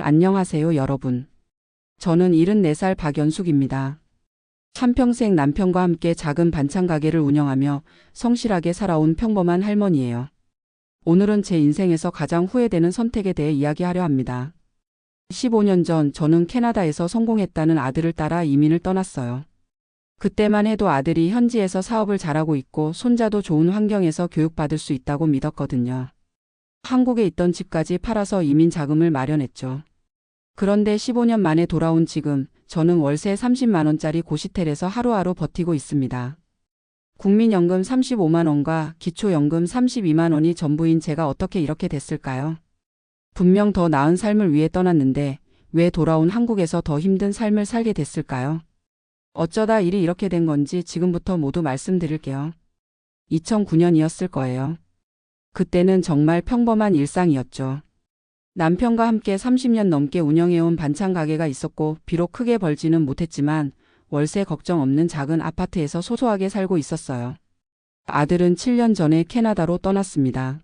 안녕하세요, 여러분. 저는 74살 박연숙입니다. 한평생 남편과 함께 작은 반찬 가게를 운영하며 성실하게 살아온 평범한 할머니예요. 오늘은 제 인생에서 가장 후회되는 선택에 대해 이야기하려 합니다. 15년 전 저는 캐나다에서 성공했다는 아들을 따라 이민을 떠났어요. 그때만 해도 아들이 현지에서 사업을 잘하고 있고 손자도 좋은 환경에서 교육받을 수 있다고 믿었거든요. 한국에 있던 집까지 팔아서 이민 자금을 마련했죠. 그런데 15년 만에 돌아온 지금 저는 월세 30만 원짜리 고시텔에서 하루하루 버티고 있습니다. 국민연금 35만 원과 기초연금 32만 원이 전부인 제가 어떻게 이렇게 됐을까요? 분명 더 나은 삶을 위해 떠났는데 왜 돌아온 한국에서 더 힘든 삶을 살게 됐을까요? 어쩌다 일이 이렇게 된 건지 지금부터 모두 말씀드릴게요. 2009년이었을 거예요. 그때는 정말 평범한 일상이었죠. 남편과 함께 30년 넘게 운영해온 반찬 가게가 있었고 비록 크게 벌지는 못했지만 월세 걱정 없는 작은 아파트에서 소소하게 살고 있었어요. 아들은 7년 전에 캐나다로 떠났습니다.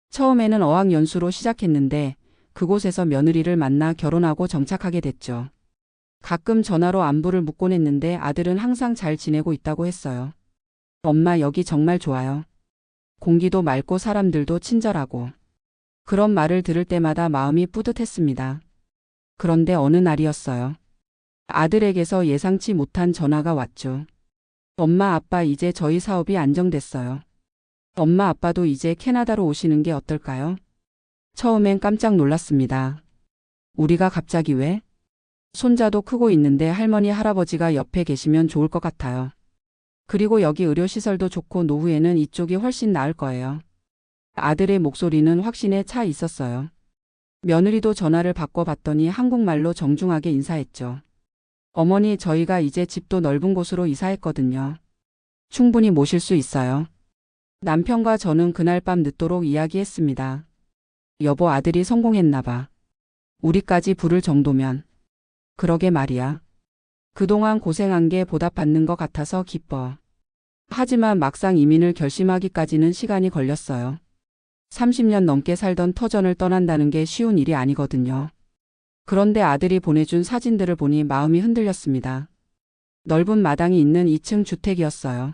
처음에는 어학연수로 시작했는데 그곳에서 며느리를 만나 결혼하고 정착하게 됐죠. 가끔 전화로 안부를 묻곤 했는데 아들은 항상 잘 지내고 있다고 했어요. 엄마 여기 정말 좋아요. 공기도 맑고 사람들도 친절하고. 그런 말을 들을 때마다 마음이 뿌듯했습니다. 그런데 어느 날이었어요. 아들에게서 예상치 못한 전화가 왔죠. 엄마 아빠 이제 저희 사업이 안정됐어요. 엄마 아빠도 이제 캐나다로 오시는 게 어떨까요? 처음엔 깜짝 놀랐습니다. 우리가 갑자기 왜? 손자도 크고 있는데 할머니 할아버지가 옆에 계시면 좋을 것 같아요. 그리고 여기 의료시설도 좋고 노후에는 이쪽이 훨씬 나을 거예요. 아들의 목소리는 확신에 차 있었어요. 며느리도 전화를 바꿔봤더니 한국말로 정중하게 인사했죠. 어머니 저희가 이제 집도 넓은 곳으로 이사했거든요. 충분히 모실 수 있어요. 남편과 저는 그날 밤 늦도록 이야기했습니다. 여보 아들이 성공했나 봐. 우리까지 부를 정도면. 그러게 말이야. 그동안 고생한 게 보답받는 것 같아서 기뻐. 하지만 막상 이민을 결심하기까지는 시간이 걸렸어요. 30년 넘게 살던 터전을 떠난다는 게 쉬운 일이 아니거든요. 그런데 아들이 보내준 사진들을 보니 마음이 흔들렸습니다. 넓은 마당이 있는 2층 주택이었어요.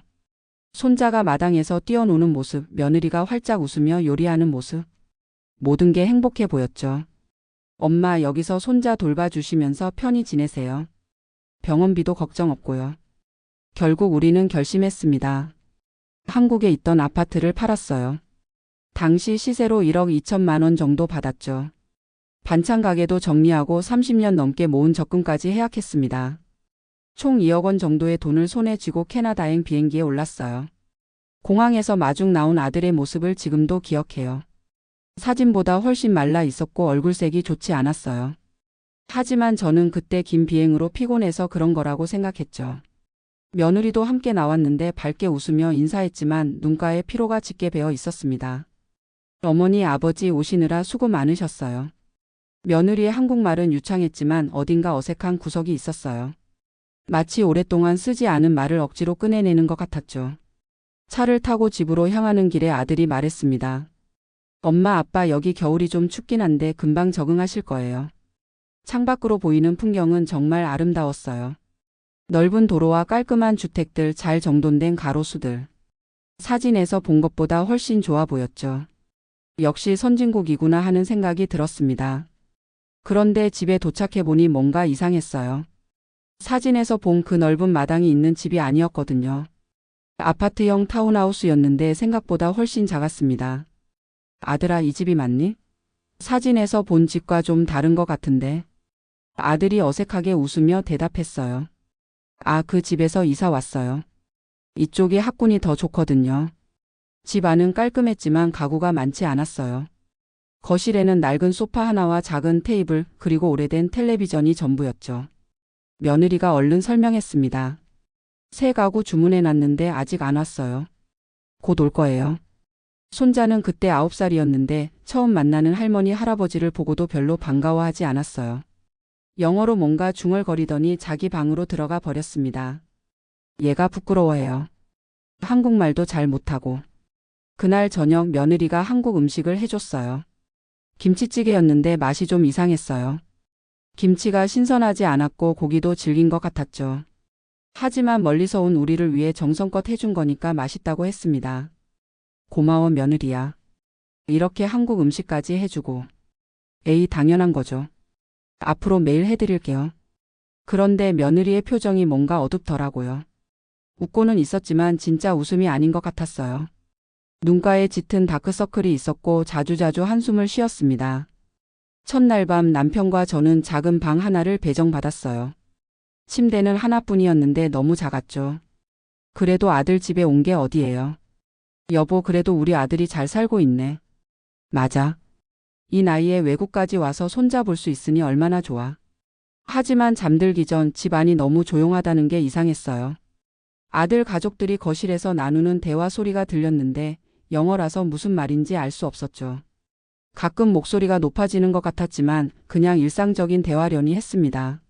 손자가 마당에서 뛰어노는 모습, 며느리가 활짝 웃으며 요리하는 모습. 모든 게 행복해 보였죠. 엄마 여기서 손자 돌봐주시면서 편히 지내세요. 병원비도 걱정 없고요. 결국 우리는 결심했습니다. 한국에 있던 아파트를 팔았어요. 당시 시세로 1억 2천만 원 정도 받았죠. 반찬 가게도 정리하고 30년 넘게 모은 적금까지 해약했습니다. 총 2억 원 정도의 돈을 손에 쥐고 캐나다행 비행기에 올랐어요. 공항에서 마중 나온 아들의 모습을 지금도 기억해요. 사진보다 훨씬 말라 있었고 얼굴색이 좋지 않았어요. 하지만 저는 그때 긴 비행으로 피곤해서 그런 거라고 생각했죠. 며느리도 함께 나왔는데 밝게 웃으며 인사했지만 눈가에 피로가 짙게 배어 있었습니다. 어머니 아버지 오시느라 수고 많으셨어요. 며느리의 한국말은 유창했지만 어딘가 어색한 구석이 있었어요. 마치 오랫동안 쓰지 않은 말을 억지로 꺼내내는 것 같았죠. 차를 타고 집으로 향하는 길에 아들이 말했습니다. 엄마 아빠 여기 겨울이 좀 춥긴 한데 금방 적응하실 거예요. 창밖으로 보이는 풍경은 정말 아름다웠어요. 넓은 도로와 깔끔한 주택들, 잘 정돈된 가로수들. 사진에서 본 것보다 훨씬 좋아 보였죠. 역시 선진국이구나 하는 생각이 들었습니다. 그런데 집에 도착해보니 뭔가 이상했어요. 사진에서 본 그 넓은 마당이 있는 집이 아니었거든요. 아파트형 타운하우스였는데 생각보다 훨씬 작았습니다. 아들아 이 집이 맞니? 사진에서 본 집과 좀 다른 것 같은데. 아들이 어색하게 웃으며 대답했어요. 아, 그 집에서 이사 왔어요. 이쪽이 학군이 더 좋거든요. 집 안은 깔끔했지만 가구가 많지 않았어요. 거실에는 낡은 소파 하나와 작은 테이블 그리고 오래된 텔레비전이 전부였죠. 며느리가 얼른 설명했습니다. 새 가구 주문해놨는데 아직 안 왔어요. 곧 올 거예요. 손자는 그때 9살이었는데 처음 만나는 할머니 할아버지를 보고도 별로 반가워하지 않았어요. 영어로 뭔가 중얼거리더니 자기 방으로 들어가 버렸습니다. 얘가 부끄러워해요. 한국말도 잘 못하고. 그날 저녁 며느리가 한국 음식을 해줬어요. 김치찌개였는데 맛이 좀 이상했어요. 김치가 신선하지 않았고 고기도 질긴 것 같았죠. 하지만 멀리서 온 우리를 위해 정성껏 해준 거니까 맛있다고 했습니다. 고마워 며느리야. 이렇게 한국 음식까지 해주고. 에이 당연한 거죠. 앞으로 매일 해드릴게요. 그런데 며느리의 표정이 뭔가 어둡더라고요. 웃고는 있었지만 진짜 웃음이 아닌 것 같았어요. 눈가에 짙은 다크서클이 있었고 자주자주 한숨을 쉬었습니다. 첫날 밤 남편과 저는 작은 방 하나를 배정받았어요. 침대는 하나뿐이었는데 너무 작았죠. 그래도 아들 집에 온 게 어디예요. 여보 그래도 우리 아들이 잘 살고 있네. 맞아. 이 나이에 외국까지 와서 손잡을 수 있으니 얼마나 좋아. 하지만 잠들기 전 집안이 너무 조용하다는 게 이상했어요. 아들 가족들이 거실에서 나누는 대화 소리가 들렸는데 영어라서 무슨 말인지 알 수 없었죠. 가끔 목소리가 높아지는 것 같았지만 그냥 일상적인 대화려니 했습니다.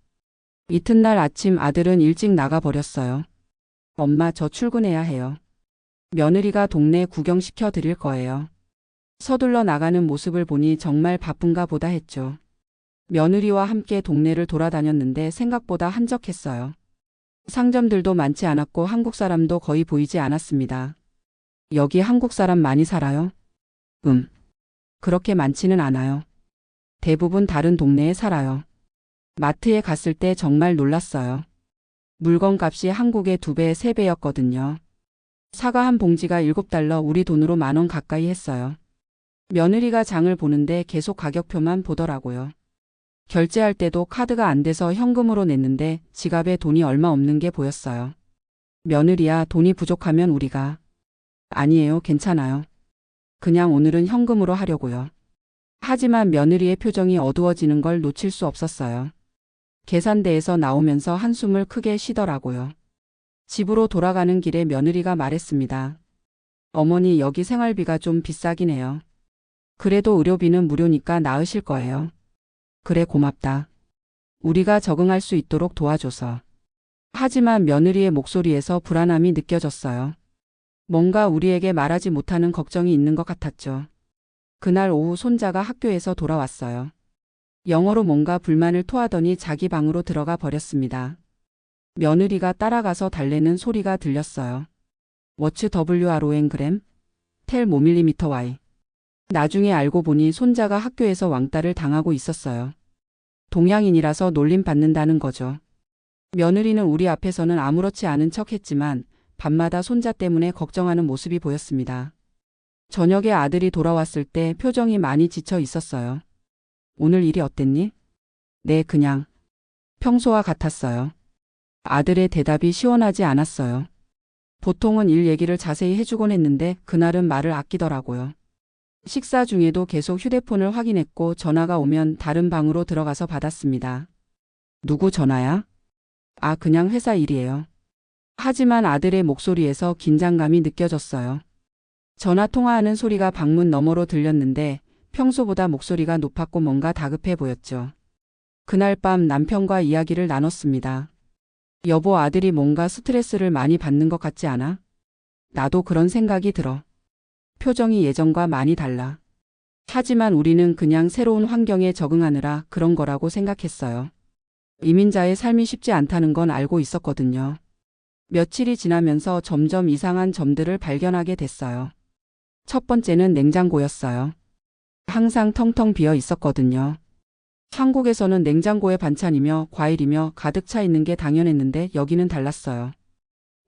이튿날 아침 아들은 일찍 나가버렸어요. 엄마 저 출근해야 해요. 며느리가 동네 구경시켜 드릴 거예요. 서둘러 나가는 모습을 보니 정말 바쁜가 보다 했죠. 며느리와 함께 동네를 돌아다녔는데 생각보다 한적했어요. 상점들도 많지 않았고 한국 사람도 거의 보이지 않았습니다. 여기 한국 사람 많이 살아요? 그렇게 많지는 않아요. 대부분 다른 동네에 살아요. 마트에 갔을 때 정말 놀랐어요. 물건값이 한국의 2배, 3배였거든요. 사과 한 봉지가 7달러 우리 돈으로 10,000원 가까이 했어요. 며느리가 장을 보는데 계속 가격표만 보더라고요. 결제할 때도 카드가 안 돼서 현금으로 냈는데 지갑에 돈이 얼마 없는 게 보였어요. 며느리야 돈이 부족하면 우리가. 아니에요 괜찮아요. 그냥 오늘은 현금으로 하려고요. 하지만 며느리의 표정이 어두워지는 걸 놓칠 수 없었어요. 계산대에서 나오면서 한숨을 크게 쉬더라고요. 집으로 돌아가는 길에 며느리가 말했습니다. 어머니 여기 생활비가 좀 비싸긴 해요. 그래도 의료비는 무료니까 나으실 거예요. 그래 고맙다. 우리가 적응할 수 있도록 도와줘서. 하지만 며느리의 목소리에서 불안함이 느껴졌어요. 뭔가 우리에게 말하지 못하는 걱정이 있는 것 같았죠. 그날 오후 손자가 학교에서 돌아왔어요. 영어로 뭔가 불만을 토하더니 자기 방으로 들어가 버렸습니다. 며느리가 따라가서 달래는 소리가 들렸어요. What's WRON gram? Tell mm Y. 나중에 알고 보니 손자가 학교에서 왕따를 당하고 있었어요. 동양인이라서 놀림받는다는 거죠. 며느리는 우리 앞에서는 아무렇지 않은 척 했지만 밤마다 손자 때문에 걱정하는 모습이 보였습니다. 저녁에 아들이 돌아왔을 때 표정이 많이 지쳐 있었어요. 오늘 일이 어땠니? 네, 그냥 평소와 같았어요. 아들의 대답이 시원하지 않았어요. 보통은 일 얘기를 자세히 해주곤 했는데 그날은 말을 아끼더라고요. 식사 중에도 계속 휴대폰을 확인했고 전화가 오면 다른 방으로 들어가서 받았습니다. 누구 전화야? 아, 그냥 회사 일이에요. 하지만 아들의 목소리에서 긴장감이 느껴졌어요. 전화 통화하는 소리가 방문 너머로 들렸는데 평소보다 목소리가 높았고 뭔가 다급해 보였죠. 그날 밤 남편과 이야기를 나눴습니다. 여보 아들이 뭔가 스트레스를 많이 받는 것 같지 않아? 나도 그런 생각이 들어. 표정이 예전과 많이 달라. 하지만 우리는 그냥 새로운 환경에 적응하느라 그런 거라고 생각했어요. 이민자의 삶이 쉽지 않다는 건 알고 있었거든요. 며칠이 지나면서 점점 이상한 점들을 발견하게 됐어요. 첫 번째는 냉장고였어요. 항상 텅텅 비어 있었거든요. 한국에서는 냉장고에 반찬이며 과일이며 가득 차 있는 게 당연했는데 여기는 달랐어요.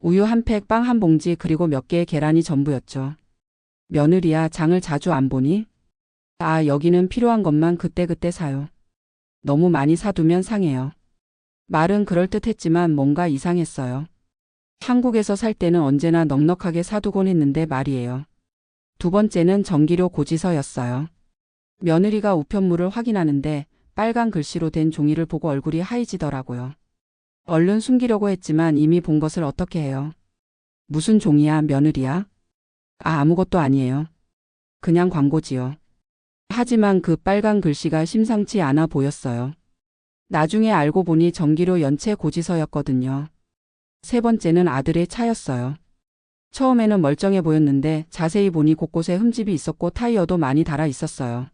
우유 한 팩, 빵 한 봉지 그리고 몇 개의 계란이 전부였죠. 며느리야 장을 자주 안 보니? 아 여기는 필요한 것만 그때그때 사요. 너무 많이 사두면 상해요. 말은 그럴듯했지만 뭔가 이상했어요. 한국에서 살 때는 언제나 넉넉하게 사두곤 했는데 말이에요. 두 번째는 전기료 고지서였어요. 며느리가 우편물을 확인하는데 빨간 글씨로 된 종이를 보고 얼굴이 하얘지더라고요. 얼른 숨기려고 했지만 이미 본 것을 어떻게 해요. 무슨 종이야 며느리야? 아 아무것도 아니에요. 그냥 광고지요. 하지만 그 빨간 글씨가 심상치 않아 보였어요. 나중에 알고 보니 전기료 연체 고지서였거든요. 세 번째는 아들의 차였어요. 처음에는 멀쩡해 보였는데 자세히 보니 곳곳에 흠집이 있었고 타이어도 많이 닳아 있었어요.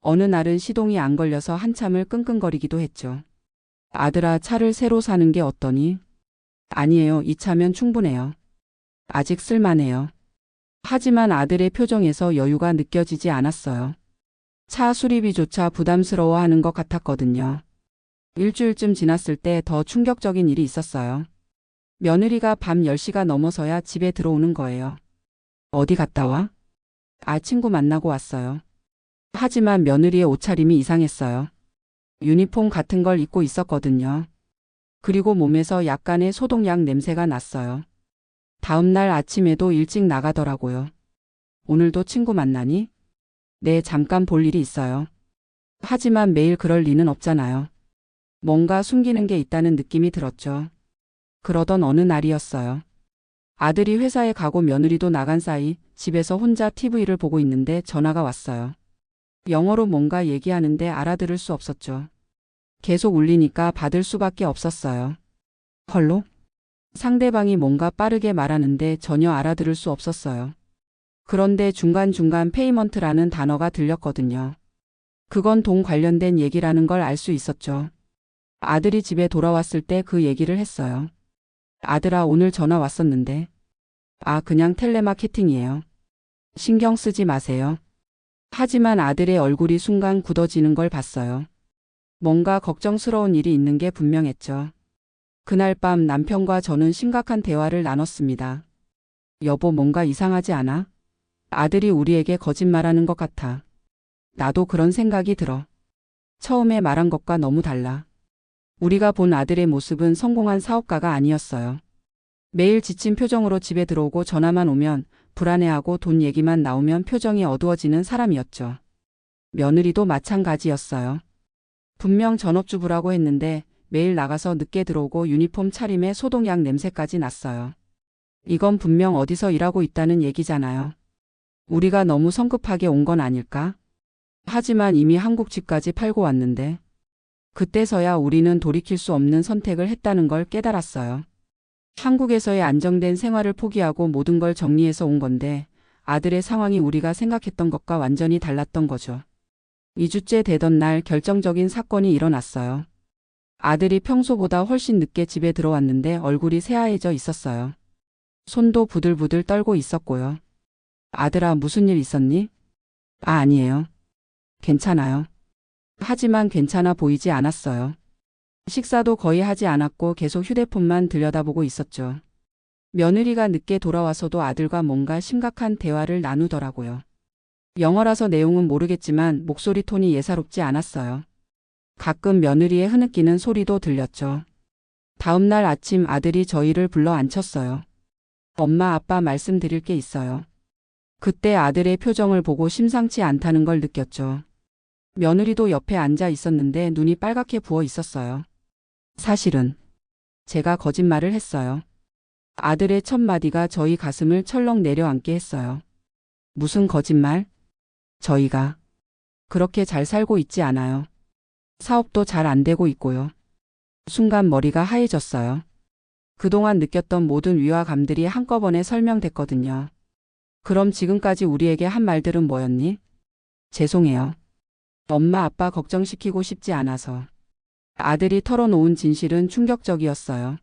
어느 날은 시동이 안 걸려서 한참을 끙끙거리기도 했죠. 아들아, 차를 새로 사는 게 어떠니? 아니에요. 이 차면 충분해요. 아직 쓸만해요. 하지만 아들의 표정에서 여유가 느껴지지 않았어요. 차 수리비조차 부담스러워하는 것 같았거든요. 일주일쯤 지났을 때 더 충격적인 일이 있었어요. 며느리가 밤 10시가 넘어서야 집에 들어오는 거예요. 어디 갔다 와? 아, 친구 만나고 왔어요. 하지만 며느리의 옷차림이 이상했어요. 유니폼 같은 걸 입고 있었거든요. 그리고 몸에서 약간의 소독약 냄새가 났어요. 다음 날 아침에도 일찍 나가더라고요. 오늘도 친구 만나니? 네, 잠깐 볼 일이 있어요. 하지만 매일 그럴 리는 없잖아요. 뭔가 숨기는 게 있다는 느낌이 들었죠. 그러던 어느 날이었어요. 아들이 회사에 가고 며느리도 나간 사이 집에서 혼자 TV를 보고 있는데 전화가 왔어요. 영어로 뭔가 얘기하는데 알아들을 수 없었죠. 계속 울리니까 받을 수밖에 없었어요. 헐로? 상대방이 뭔가 빠르게 말하는데 전혀 알아들을 수 없었어요. 그런데 중간중간 페이먼트라는 단어가 들렸거든요. 그건 돈 관련된 얘기라는 걸 알 수 있었죠. 아들이 집에 돌아왔을 때 그 얘기를 했어요. 아들아, 오늘 전화 왔었는데. 아, 그냥 텔레마케팅이에요. 신경 쓰지 마세요. 하지만 아들의 얼굴이 순간 굳어지는 걸 봤어요. 뭔가 걱정스러운 일이 있는 게 분명했죠. 그날 밤 남편과 저는 심각한 대화를 나눴습니다. 여보, 뭔가 이상하지 않아? 아들이 우리에게 거짓말하는 것 같아. 나도 그런 생각이 들어. 처음에 말한 것과 너무 달라. 우리가 본 아들의 모습은 성공한 사업가가 아니었어요. 매일 지친 표정으로 집에 들어오고 전화만 오면 불안해하고 돈 얘기만 나오면 표정이 어두워지는 사람이었죠. 며느리도 마찬가지였어요. 분명 전업주부라고 했는데 매일 나가서 늦게 들어오고 유니폼 차림에 소독약 냄새까지 났어요. 이건 분명 어디서 일하고 있다는 얘기잖아요. 우리가 너무 성급하게 온 건 아닐까? 하지만 이미 한국 집까지 팔고 왔는데. 그때서야 우리는 돌이킬 수 없는 선택을 했다는 걸 깨달았어요. 한국에서의 안정된 생활을 포기하고 모든 걸 정리해서 온 건데 아들의 상황이 우리가 생각했던 것과 완전히 달랐던 거죠. 2주째 되던 날 결정적인 사건이 일어났어요. 아들이 평소보다 훨씬 늦게 집에 들어왔는데 얼굴이 새하얘져 있었어요. 손도 부들부들 떨고 있었고요. 아들아, 무슨 일 있었니? 아, 아니에요. 괜찮아요. 하지만 괜찮아 보이지 않았어요. 식사도 거의 하지 않았고 계속 휴대폰만 들여다보고 있었죠. 며느리가 늦게 돌아와서도 아들과 뭔가 심각한 대화를 나누더라고요. 영어라서 내용은 모르겠지만 목소리 톤이 예사롭지 않았어요. 가끔 며느리의 흐느끼는 소리도 들렸죠. 다음 날 아침 아들이 저희를 불러 앉혔어요. 엄마, 아빠, 말씀드릴 게 있어요. 그때 아들의 표정을 보고 심상치 않다는 걸 느꼈죠. 며느리도 옆에 앉아 있었는데 눈이 빨갛게 부어 있었어요. 사실은 제가 거짓말을 했어요. 아들의 첫 마디가 저희 가슴을 철렁 내려앉게 했어요. 무슨 거짓말? 저희가 그렇게 잘 살고 있지 않아요. 사업도 잘 안 되고 있고요. 순간 머리가 하얘졌어요. 그동안 느꼈던 모든 위화감들이 한꺼번에 설명됐거든요. 그럼 지금까지 우리에게 한 말들은 뭐였니? 죄송해요. 엄마, 아빠 걱정시키고 싶지 않아서. 아들이 털어놓은 진실은 충격적이었어요.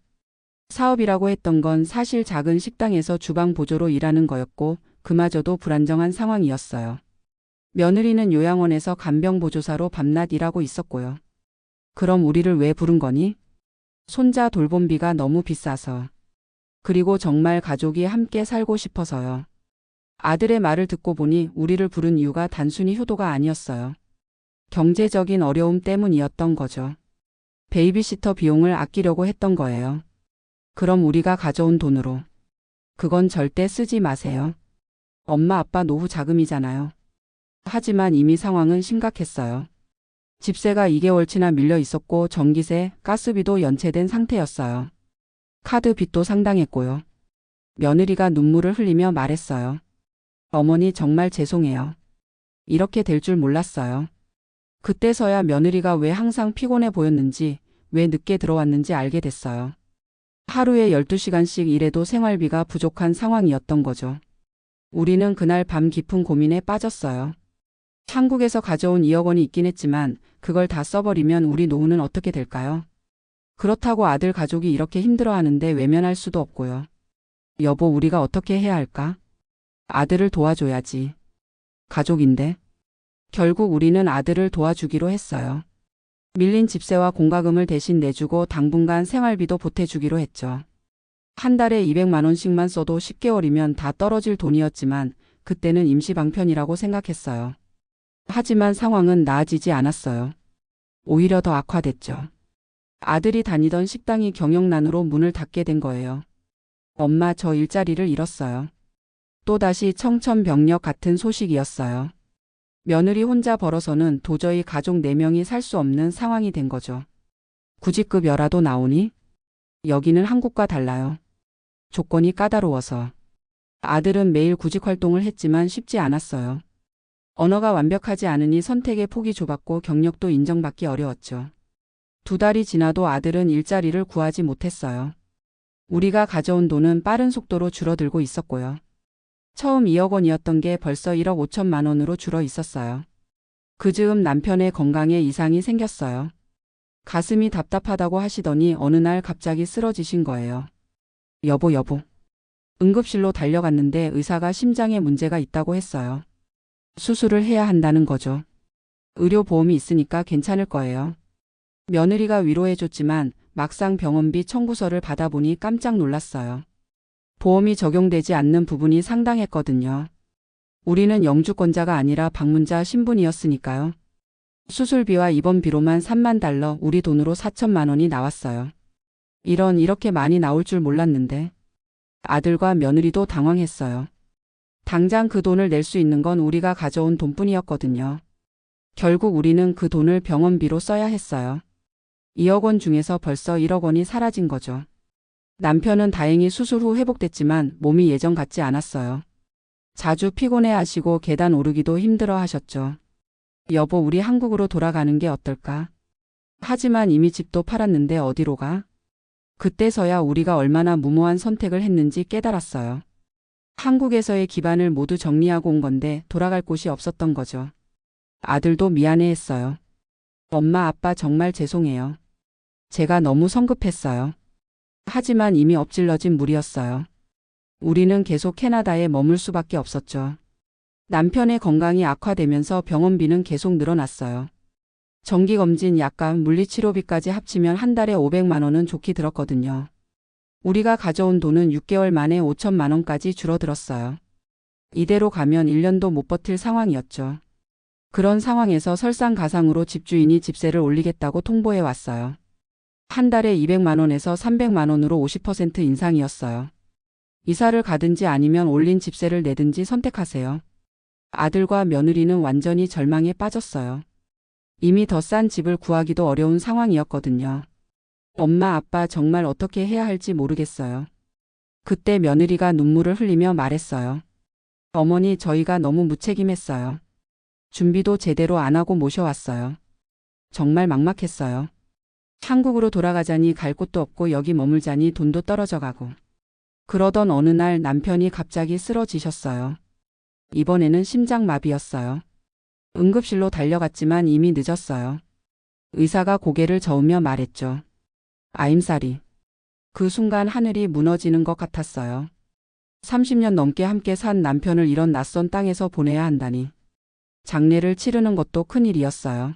사업이라고 했던 건 사실 작은 식당에서 주방 보조로 일하는 거였고 그마저도 불안정한 상황이었어요. 며느리는 요양원에서 간병 보조사로 밤낮 일하고 있었고요. 그럼 우리를 왜 부른 거니? 손자 돌봄비가 너무 비싸서. 그리고 정말 가족이 함께 살고 싶어서요. 아들의 말을 듣고 보니 우리를 부른 이유가 단순히 효도가 아니었어요. 경제적인 어려움 때문이었던 거죠. 베이비시터 비용을 아끼려고 했던 거예요. 그럼 우리가 가져온 돈으로. 그건 절대 쓰지 마세요. 엄마, 아빠 노후 자금이잖아요. 하지만 이미 상황은 심각했어요. 집세가 2개월치나 밀려 있었고 전기세, 가스비도 연체된 상태였어요. 카드 빚도 상당했고요. 며느리가 눈물을 흘리며 말했어요. 어머니, 정말 죄송해요. 이렇게 될 줄 몰랐어요. 그때서야 며느리가 왜 항상 피곤해 보였는지, 왜 늦게 들어왔는지 알게 됐어요. 하루에 12시간씩 일해도 생활비가 부족한 상황이었던 거죠. 우리는 그날 밤 깊은 고민에 빠졌어요. 한국에서 가져온 2억 원이 있긴 했지만 그걸 다 써버리면 우리 노후는 어떻게 될까요? 그렇다고 아들 가족이 이렇게 힘들어하는데 외면할 수도 없고요. 여보, 우리가 어떻게 해야 할까? 아들을 도와줘야지. 가족인데. 결국 우리는 아들을 도와주기로 했어요. 밀린 집세와 공과금을 대신 내주고 당분간 생활비도 보태주기로 했죠. 한 달에 200만 원씩만 써도 10개월이면 다 떨어질 돈이었지만 그때는 임시방편이라고 생각했어요. 하지만 상황은 나아지지 않았어요. 오히려 더 악화됐죠. 아들이 다니던 식당이 경영난으로 문을 닫게 된 거예요. 엄마, 저 일자리를 잃었어요. 또다시 청천벽력 같은 소식이었어요. 며느리 혼자 벌어서는 도저히 가족 4명이 살 수 없는 상황이 된 거죠. 구직급여라도 나오니? 여기는 한국과 달라요. 조건이 까다로워서. 아들은 매일 구직활동을 했지만 쉽지 않았어요. 언어가 완벽하지 않으니 선택의 폭이 좁았고 경력도 인정받기 어려웠죠. 2달이 지나도 아들은 일자리를 구하지 못했어요. 우리가 가져온 돈은 빠른 속도로 줄어들고 있었고요. 처음 2억 원이었던 게 벌써 1억 5천만 원으로 줄어 있었어요. 그 즈음 남편의 건강에 이상이 생겼어요. 가슴이 답답하다고 하시더니 어느 날 갑자기 쓰러지신 거예요. 여보. 응급실로 달려갔는데 의사가 심장에 문제가 있다고 했어요. 수술을 해야 한다는 거죠. 의료보험이 있으니까 괜찮을 거예요. 며느리가 위로해줬지만 막상 병원비 청구서를 받아보니 깜짝 놀랐어요. 보험이 적용되지 않는 부분이 상당했거든요. 우리는 영주권자가 아니라 방문자 신분이었으니까요. 수술비와 입원비로만 3만 달러, 우리 돈으로 4천만 원이 나왔어요. 이렇게 많이 나올 줄 몰랐는데. 아들과 며느리도 당황했어요. 당장 그 돈을 낼 수 있는 건 우리가 가져온 돈뿐이었거든요. 결국 우리는 그 돈을 병원비로 써야 했어요. 2억 원 중에서 벌써 1억 원이 사라진 거죠. 남편은 다행히 수술 후 회복됐지만 몸이 예전 같지 않았어요. 자주 피곤해 하시고 계단 오르기도 힘들어 하셨죠. 여보, 우리 한국으로 돌아가는 게 어떨까? 하지만 이미 집도 팔았는데 어디로 가? 그때서야 우리가 얼마나 무모한 선택을 했는지 깨달았어요. 한국에서의 기반을 모두 정리하고 온 건데 돌아갈 곳이 없었던 거죠. 아들도 미안해했어요. 엄마, 아빠 정말 죄송해요. 제가 너무 성급했어요. 하지만 이미 엎질러진 물이었어요. 우리는 계속 캐나다에 머물 수밖에 없었죠. 남편의 건강이 악화되면서 병원비는 계속 늘어났어요. 정기검진, 약간 물리치료비까지 합치면 한 달에 500만 원은 좋게 들었거든요. 우리가 가져온 돈은 6개월 만에 5천만 원까지 줄어들었어요. 이대로 가면 1년도 못 버틸 상황이었죠. 그런 상황에서 설상가상으로 집주인이 집세를 올리겠다고 통보해 왔어요. 한 달에 200만 원에서 300만 원으로 50% 인상이었어요. 이사를 가든지 아니면 올린 집세를 내든지 선택하세요. 아들과 며느리는 완전히 절망에 빠졌어요. 이미 더 싼 집을 구하기도 어려운 상황이었거든요. 엄마, 아빠 정말 어떻게 해야 할지 모르겠어요. 그때 며느리가 눈물을 흘리며 말했어요. 어머니, 저희가 너무 무책임했어요. 준비도 제대로 안 하고 모셔왔어요. 정말 막막했어요. 한국으로 돌아가자니 갈 곳도 없고 여기 머물자니 돈도 떨어져 가고. 그러던 어느 날 남편이 갑자기 쓰러지셨어요. 이번에는 심장마비였어요. 응급실로 달려갔지만 이미 늦었어요. 의사가 고개를 저으며 말했죠. I'm sorry. 그 순간 하늘이 무너지는 것 같았어요. 30년 넘게 함께 산 남편을 이런 낯선 땅에서 보내야 한다니. 장례를 치르는 것도 큰일이었어요.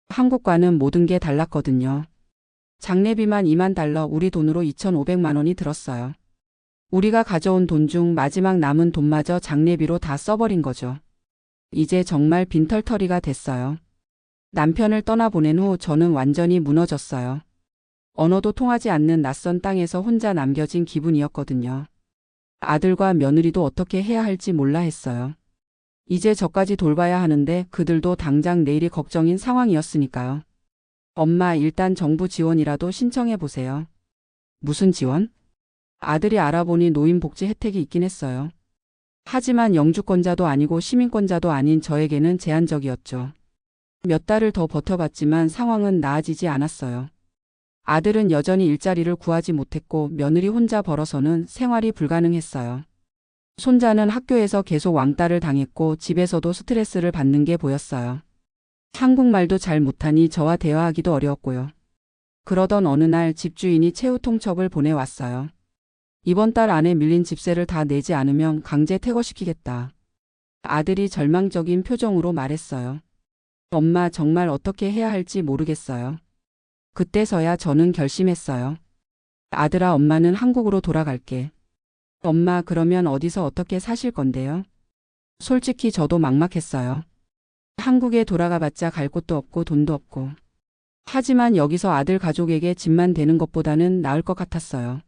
한국과는 모든 게 달랐거든요. 장례비만 2만 달러, 우리 돈으로 2,500만 원이 들었어요. 우리가 가져온 돈 중 마지막 남은 돈마저 장례비로 다 써버린 거죠. 이제 정말 빈털터리가 됐어요. 남편을 떠나보낸 후 저는 완전히 무너졌어요. 언어도 통하지 않는 낯선 땅에서 혼자 남겨진 기분이었거든요. 아들과 며느리도 어떻게 해야 할지 몰라 했어요. 이제 저까지 돌봐야 하는데 그들도 당장 내일이 걱정인 상황이었으니까요. 엄마, 일단 정부 지원이라도 신청해 보세요. 무슨 지원? 아들이 알아보니 노인복지 혜택이 있긴 했어요. 하지만 영주권자도 아니고 시민권자도 아닌 저에게는 제한적이었죠. 몇 달을 더 버텨봤지만 상황은 나아지지 않았어요. 아들은 여전히 일자리를 구하지 못했고 며느리 혼자 벌어서는 생활이 불가능했어요. 손자는 학교에서 계속 왕따를 당했고 집에서도 스트레스를 받는 게 보였어요. 한국말도 잘 못하니 저와 대화하기도 어려웠고요. 그러던 어느 날 집주인이 채우 통첩을 보내왔어요. 이번 달 안에 밀린 집세를 다 내지 않으면 강제 퇴거시키겠다. 아들이 절망적인 표정으로 말했어요. 엄마, 정말 어떻게 해야 할지 모르겠어요. 그때서야 저는 결심했어요. 아들아, 엄마는 한국으로 돌아갈게. 엄마, 그러면 어디서 어떻게 사실 건데요? 솔직히 저도 막막했어요. 한국에 돌아가봤자 갈 곳도 없고 돈도 없고. 하지만 여기서 아들 가족에게 집만 되는 것보다는 나을 것 같았어요.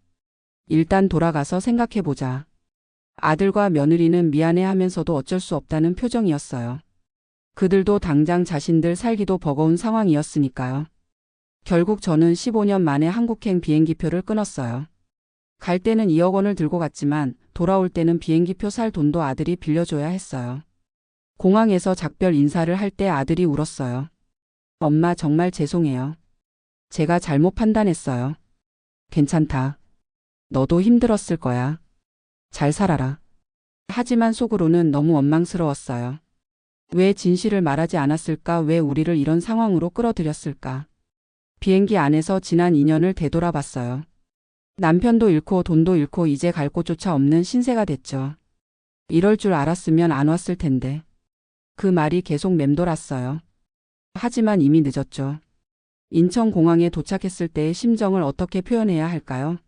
일단 돌아가서 생각해보자. 아들과 며느리는 미안해하면서도 어쩔 수 없다는 표정이었어요. 그들도 당장 자신들 살기도 버거운 상황이었으니까요. 결국 저는 15년 만에 한국행 비행기표를 끊었어요. 갈 때는 2억 원을 들고 갔지만 돌아올 때는 비행기표 살 돈도 아들이 빌려줘야 했어요. 공항에서 작별 인사를 할 때 아들이 울었어요. 엄마, 정말 죄송해요. 제가 잘못 판단했어요. 괜찮다. 너도 힘들었을 거야. 잘 살아라. 하지만 속으로는 너무 원망스러웠어요. 왜 진실을 말하지 않았을까? 왜 우리를 이런 상황으로 끌어들였을까? 비행기 안에서 지난 2년을 되돌아봤어요. 남편도 잃고 돈도 잃고 이제 갈 곳조차 없는 신세가 됐죠. 이럴 줄 알았으면 안 왔을 텐데. 그 말이 계속 맴돌았어요. 하지만 이미 늦었죠. 인천공항에 도착했을 때의 심정을 어떻게 표현해야 할까요?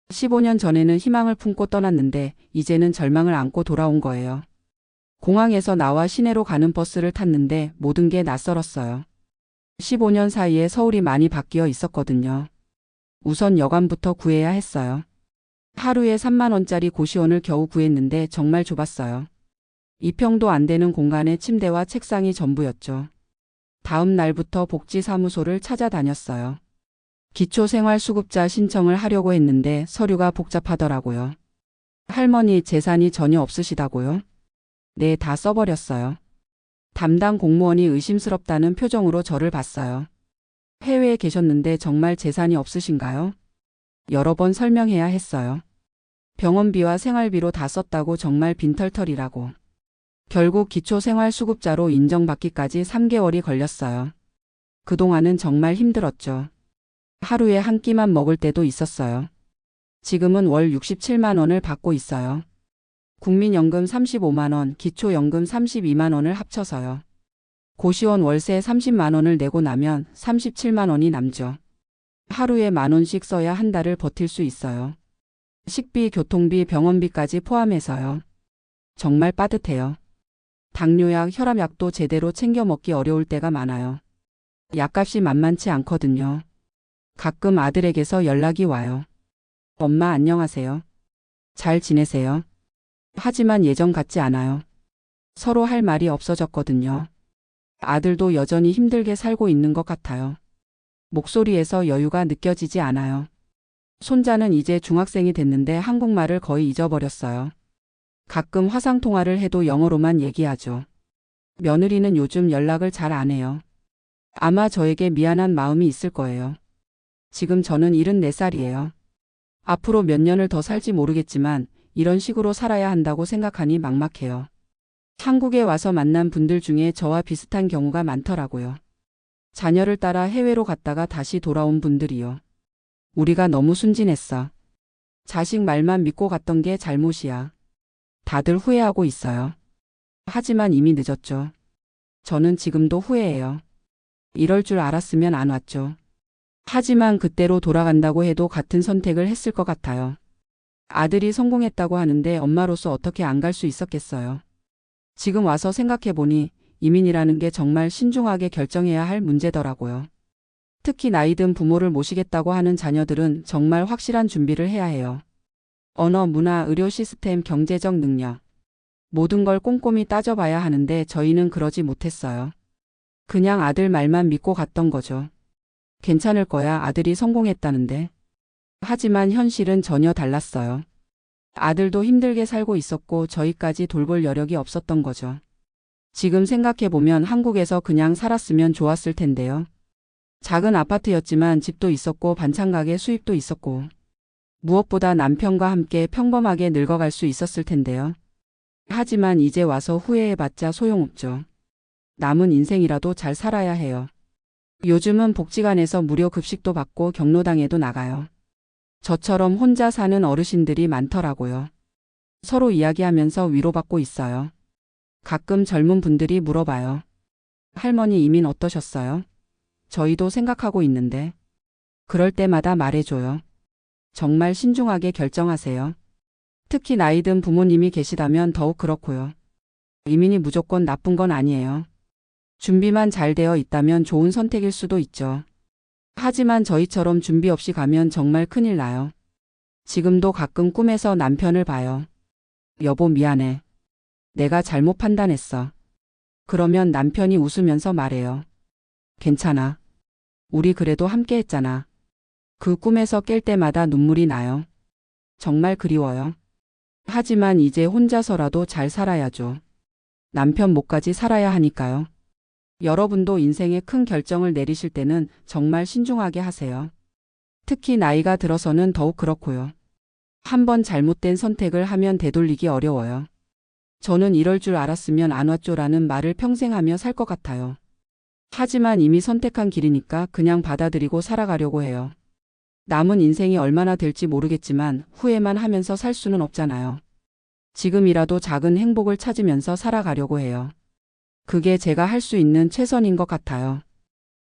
15년 전에는 희망을 품고 떠났는데 이제는 절망을 안고 돌아온 거예요. 공항에서 나와 시내로 가는 버스를 탔는데 모든 게 낯설었어요. 15년 사이에 서울이 많이 바뀌어 있었거든요. 우선 여관부터 구해야 했어요. 하루에 3만 원짜리 고시원을 겨우 구했는데 정말 좁았어요. 2평도 안 되는 공간에 침대와 책상이 전부였죠. 다음 날부터 복지사무소를 찾아다녔어요. 기초생활수급자 신청을 하려고 했는데 서류가 복잡하더라고요. 할머니, 재산이 전혀 없으시다고요? 네, 다 써버렸어요. 담당 공무원이 의심스럽다는 표정으로 저를 봤어요. 해외에 계셨는데 정말 재산이 없으신가요? 여러 번 설명해야 했어요. 병원비와 생활비로 다 썼다고 정말 빈털털이라고. 결국 기초생활수급자로 인정받기까지 3개월이 걸렸어요. 그동안은 정말 힘들었죠. 하루에 한 끼만 먹을 때도 있었어요. 지금은 월 67만 원을 받고 있어요. 국민연금 35만 원, 기초연금 32만 원을 합쳐서요. 고시원 월세 30만 원을 내고 나면 37만 원이 남죠. 하루에 1만 원씩 써야 한 달을 버틸 수 있어요. 식비, 교통비, 병원비까지 포함해서요. 정말 빠듯해요. 당뇨약, 혈압약도 제대로 챙겨 먹기 어려울 때가 많아요. 약값이 만만치 않거든요. 가끔 아들에게서 연락이 와요. 엄마, 안녕하세요. 잘 지내세요? 하지만 예전 같지 않아요. 서로 할 말이 없어졌거든요. 아들도 여전히 힘들게 살고 있는 것 같아요. 목소리에서 여유가 느껴지지 않아요. 손자는 이제 중학생이 됐는데 한국말을 거의 잊어버렸어요. 가끔 화상통화를 해도 영어로만 얘기하죠. 며느리는 요즘 연락을 잘 안 해요. 아마 저에게 미안한 마음이 있을 거예요. 지금 저는 74살이에요. 앞으로 몇 년을 더 살지 모르겠지만 이런 식으로 살아야 한다고 생각하니 막막해요. 한국에 와서 만난 분들 중에 저와 비슷한 경우가 많더라고요. 자녀를 따라 해외로 갔다가 다시 돌아온 분들이요. 우리가 너무 순진했어. 자식 말만 믿고 갔던 게 잘못이야. 다들 후회하고 있어요. 하지만 이미 늦었죠. 저는 지금도 후회해요. 이럴 줄 알았으면 안 왔죠. 하지만 그때로 돌아간다고 해도 같은 선택을 했을 것 같아요. 아들이 성공했다고 하는데 엄마로서 어떻게 안 갈 수 있었겠어요. 지금 와서 생각해보니 이민이라는 게 정말 신중하게 결정해야 할 문제더라고요. 특히 나이든 부모를 모시겠다고 하는 자녀들은 정말 확실한 준비를 해야 해요. 언어, 문화, 의료 시스템, 경제적 능력. 모든 걸 꼼꼼히 따져봐야 하는데 저희는 그러지 못했어요. 그냥 아들 말만 믿고 갔던 거죠. 괜찮을 거야, 아들이 성공했다는데. 하지만 현실은 전혀 달랐어요. 아들도 힘들게 살고 있었고 저희까지 돌볼 여력이 없었던 거죠. 지금 생각해보면 한국에서 그냥 살았으면 좋았을 텐데요. 작은 아파트였지만 집도 있었고 반찬 가게 수입도 있었고 무엇보다 남편과 함께 평범하게 늙어갈 수 있었을 텐데요. 하지만 이제 와서 후회해봤자 소용없죠. 남은 인생이라도 잘 살아야 해요. 요즘은 복지관에서 무료 급식도 받고 경로당에도 나가요. 저처럼 혼자 사는 어르신들이 많더라고요. 서로 이야기하면서 위로받고 있어요. 가끔 젊은 분들이 물어봐요. 할머니 이민 어떠셨어요? 저희도 생각하고 있는데. 그럴 때마다 말해줘요. 정말 신중하게 결정하세요. 특히 나이 든 부모님이 계시다면 더욱 그렇고요. 이민이 무조건 나쁜 건 아니에요. 준비만 잘 되어 있다면 좋은 선택일 수도 있죠. 하지만 저희처럼 준비 없이 가면 정말 큰일 나요. 지금도 가끔 꿈에서 남편을 봐요. 여보 미안해. 내가 잘못 판단했어. 그러면 남편이 웃으면서 말해요. 괜찮아. 우리 그래도 함께 했잖아. 그 꿈에서 깰 때마다 눈물이 나요. 정말 그리워요. 하지만 이제 혼자서라도 잘 살아야죠. 남편 목까지 살아야 하니까요. 여러분도 인생에 큰 결정을 내리실 때는 정말 신중하게 하세요. 특히 나이가 들어서는 더욱 그렇고요. 한번 잘못된 선택을 하면 되돌리기 어려워요. 저는 이럴 줄 알았으면 안 왔죠라는 말을 평생 하며 살 것 같아요. 하지만 이미 선택한 길이니까 그냥 받아들이고 살아가려고 해요. 남은 인생이 얼마나 될지 모르겠지만 후회만 하면서 살 수는 없잖아요. 지금이라도 작은 행복을 찾으면서 살아가려고 해요. 그게 제가 할 수 있는 최선인 것 같아요.